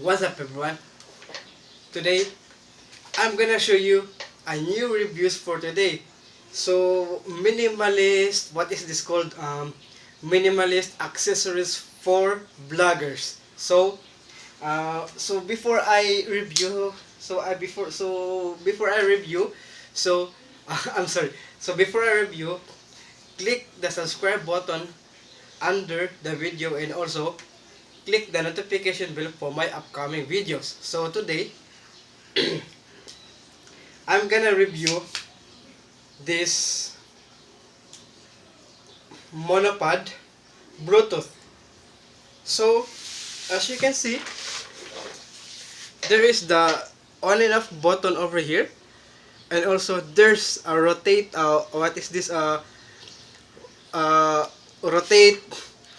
What's up everyone? Today I'm gonna show you a new reviews for today. So minimalist, what is this called? Minimalist accessories for bloggers. So before I review, before I review, so I'm sorry. So before I review, click the subscribe button under the video and also click the notification bell for my upcoming videos. So today I'm gonna review this Monopod Bluetooth. So as you can see, there is the on and off button over here, and also there's a rotate. What is this? Uh, rotate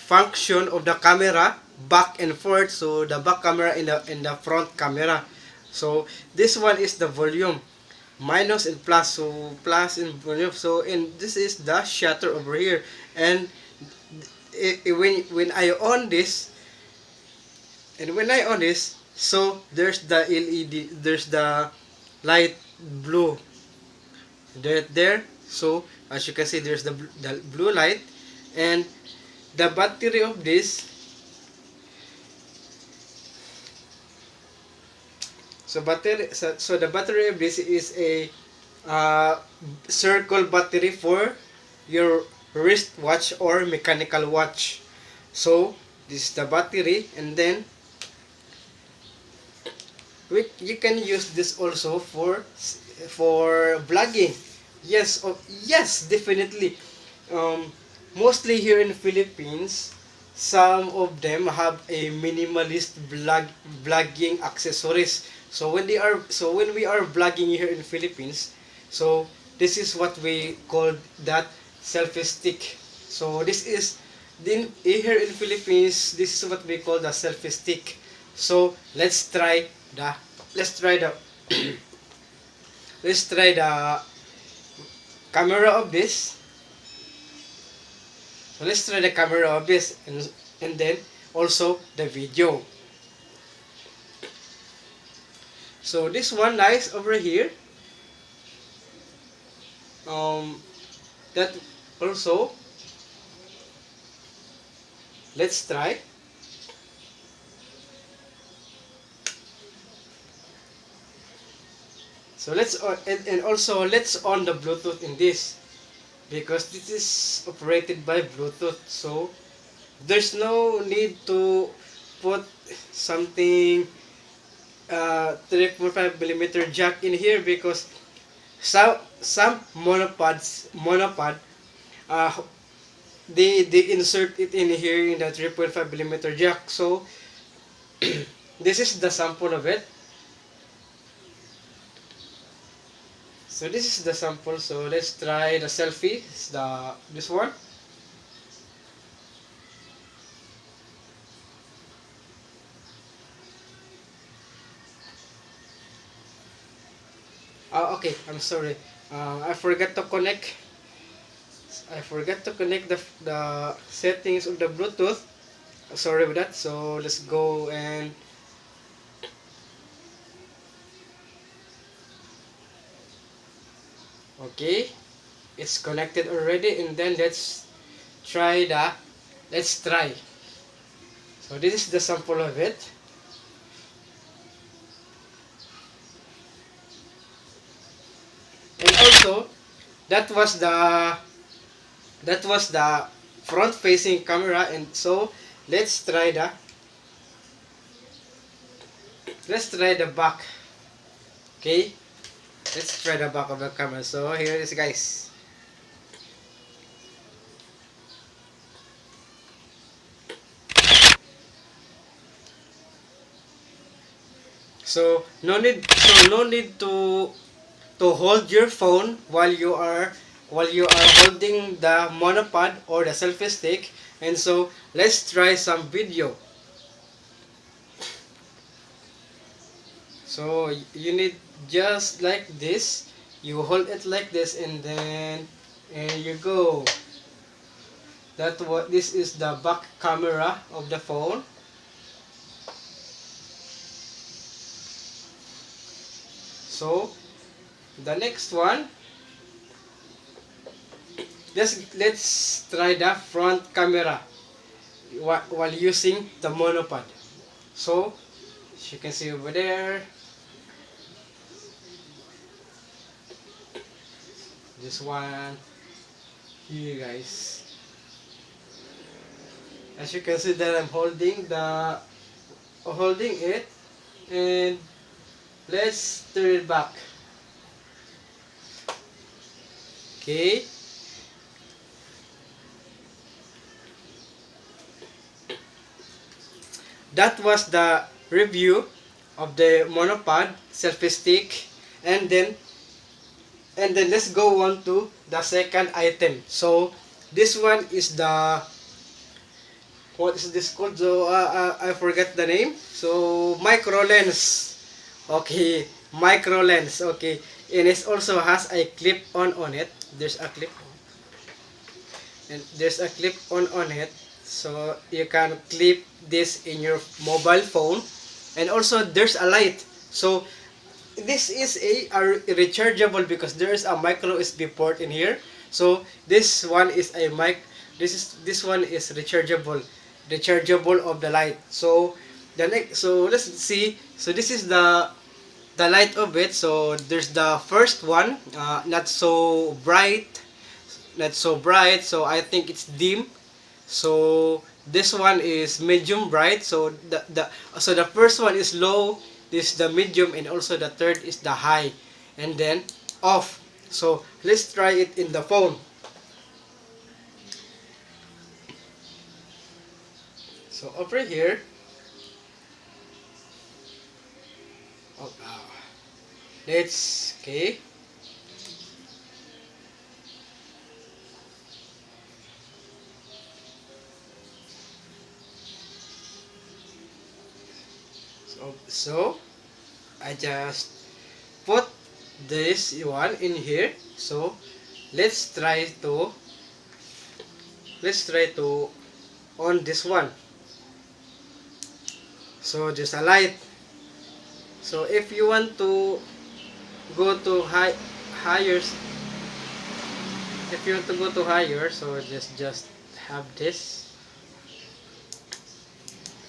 function of the camera back and forth. So the back camera in the front camera. So this one is the volume, minus and plus, so plus and volume. So and this is the shutter over here, and when I on this, so there's the LED, there's the light blue there. So as you can see, there's the blue light, and the battery of this. So the battery of this is a circle battery for your wristwatch or mechanical watch. So this is the battery, and then you can use this also for vlogging. Yes, yes, definitely. Mostly here in the Philippines, some of them have a minimalist vlogging accessories. So when we are vlogging here in the Philippines, so this is what we call that selfie stick. So this is here in the Philippines, this is what we call the selfie stick. So the let's try the let's try the camera of this. So let's try the camera of this, and then also the video. So this one nice over here. That also, let's try. So and also let's on the Bluetooth in this, because this is operated by Bluetooth. So there's no need to put something 3.5mm jack in here, because some monopod uh, they insert it in here in the 3.5mm jack. So this is the sample of it. So this is the sample. So let's try the selfie. This one. Okay, I'm sorry. I forgot to connect. The settings of the Bluetooth. Sorry about that. So let's go and okay, it's connected already. And then let's try. So this is the sample of it. And also that was the front facing camera. And so let's try the back. Okay, let's try the back of the camera. So here it is, guys. So no need to hold your phone while you are holding the monopod or the selfie stick. And so let's try some video. So you need just like this. You hold it like this, and then you go. This is the back camera of the phone. So the next one, let's try the front camera while using the monopod. So as you can see over there, this one here, guys. As you can see that I'm holding it, and let's turn it back. Okay. That was the review of the monopod selfie stick, and then let's go on to the second item. So this one is the, what is this called? So I forget the name. So micro lens. Okay, micro lens. Okay, and it also has a clip on it. There's a clip on, and there's a clip on it, so you can clip this in your mobile phone. And also there's a light. So this is a rechargeable because there is a micro USB port in here. So this one is a this one is rechargeable of the light. So the next, so let's see. So this is the light of it. So there's the first one, not so bright, so I think it's dim. So this one is medium bright. So the first one is low, this is the medium, and also the third is the high, and then off. So let's try it in the phone. So over here, oh, let's, okay. So I just put this one in here. So let's try to on this one. So there's a light. So if you want to go to higher, if you want to go to higher, so just have this.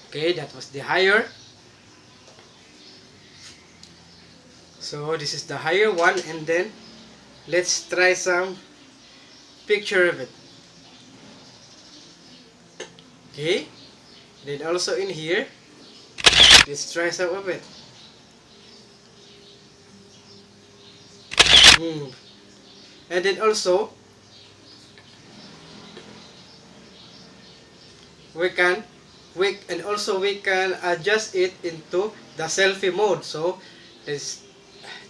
Okay, that was the higher. So this is the higher one, and then let's try some picture of it. Okay, then also in here, let's try some of it. And then also we can adjust it into the selfie mode. So let's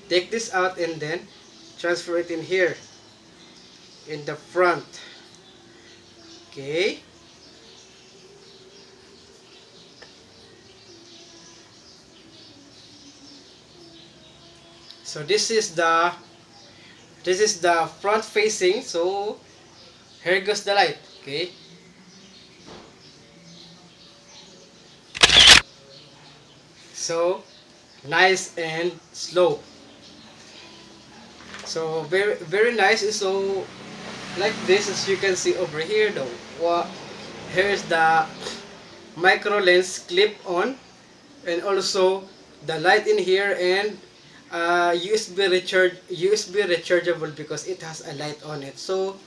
take this out and then transfer it in here in the front. Okay, so this is the front facing. So here goes the light. Okay, so nice and slow. So very nice. So like this, as you can see over here, here's the micro lens clip on, and also the light in here, and USB rechargeable because it has a light on it. So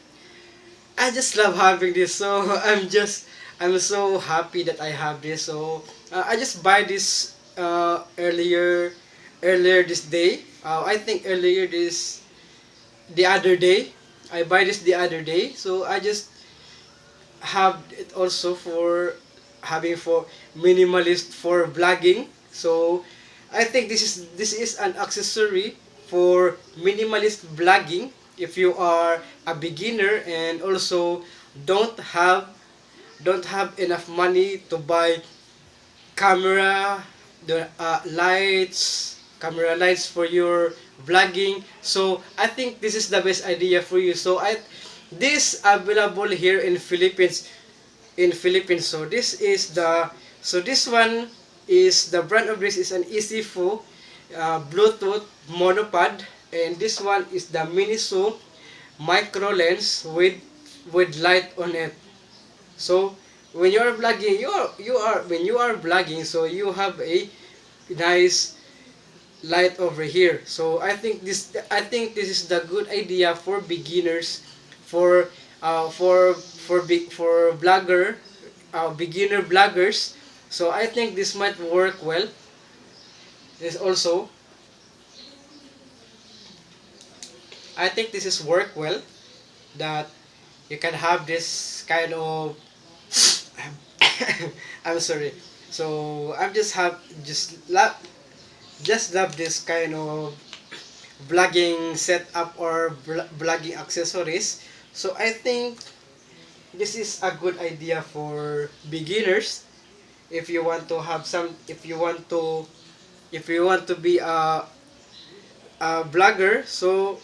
I just love having this. So I'm so happy that I have this. So I just buy this earlier this day. I think earlier the other day. I buy this the other day. So I just have it also for minimalist for vlogging. So I think this is an accessory for minimalist vlogging if you are a beginner and also don't have enough money to buy camera, camera lights for your vlogging. So I think this is the best idea for you. So this available here in Philippines. So this one is the brand of this is an Easyphone, Bluetooth monopod, and this one is the Miniso micro lens with light on it. So when you are vlogging, when you are vlogging, so you have a nice light over here. So I think this is the good idea for beginners, for for beginner vloggers. So I think this might work well. This also, I think this is work well, that you can have this kind of I'm sorry. So I'm just love this kind of vlogging setup or vlogging accessories. So I think this is a good idea for beginners. If you want to have some, if you want to be a vlogger, so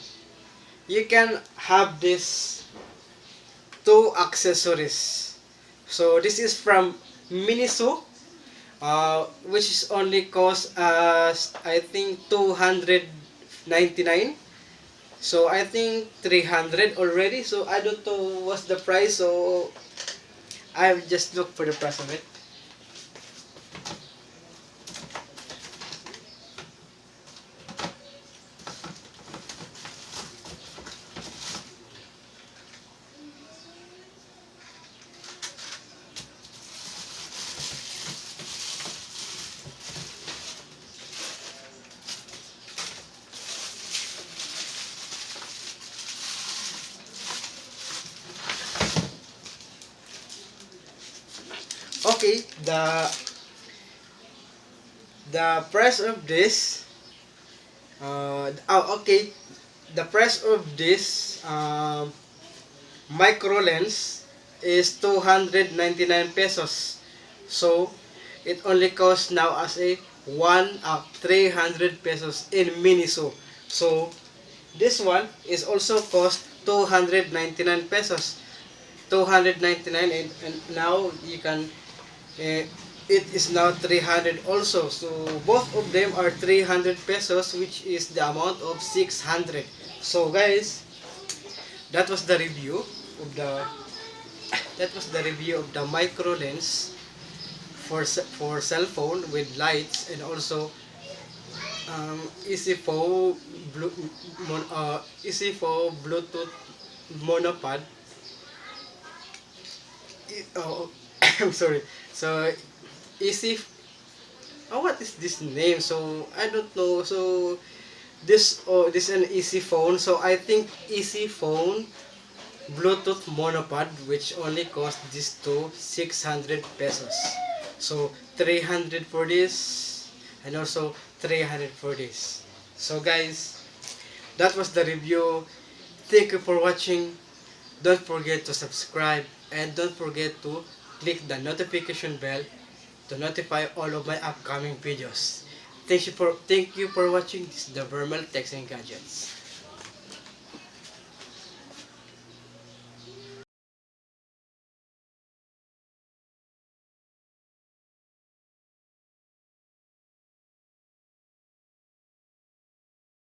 you can have this two accessories. So this is from Miniso, which is only cost I think 299. So I think 300 already. So I don't know what's the price. So I just look for the price of it. Okay, the price of this, okay, the price of this micro lens is 299 pesos. So it only costs now as a 300 pesos in Miniso. So this one is also cost 299 pesos. 299, and now you can it is now 300 also. So both of them are 300 pesos, which is the amount of 600. So guys, that was the review of the micro lens for cell phone with lights, and also Easyphone Bluetooth monopod. Oh, I'm sorry. So easy. Oh, what is this name? So I don't know. So this is an Easyphone. So I think Easyphone Bluetooth monopod, which only cost this to 600 pesos. So 300 for this, and also 300 for this. So guys, that was the review. Thank you for watching. Don't forget to subscribe, and don't forget to click the notification bell to notify all of my upcoming videos. Thank you for watching. This is the Vermilletechsandgadgets.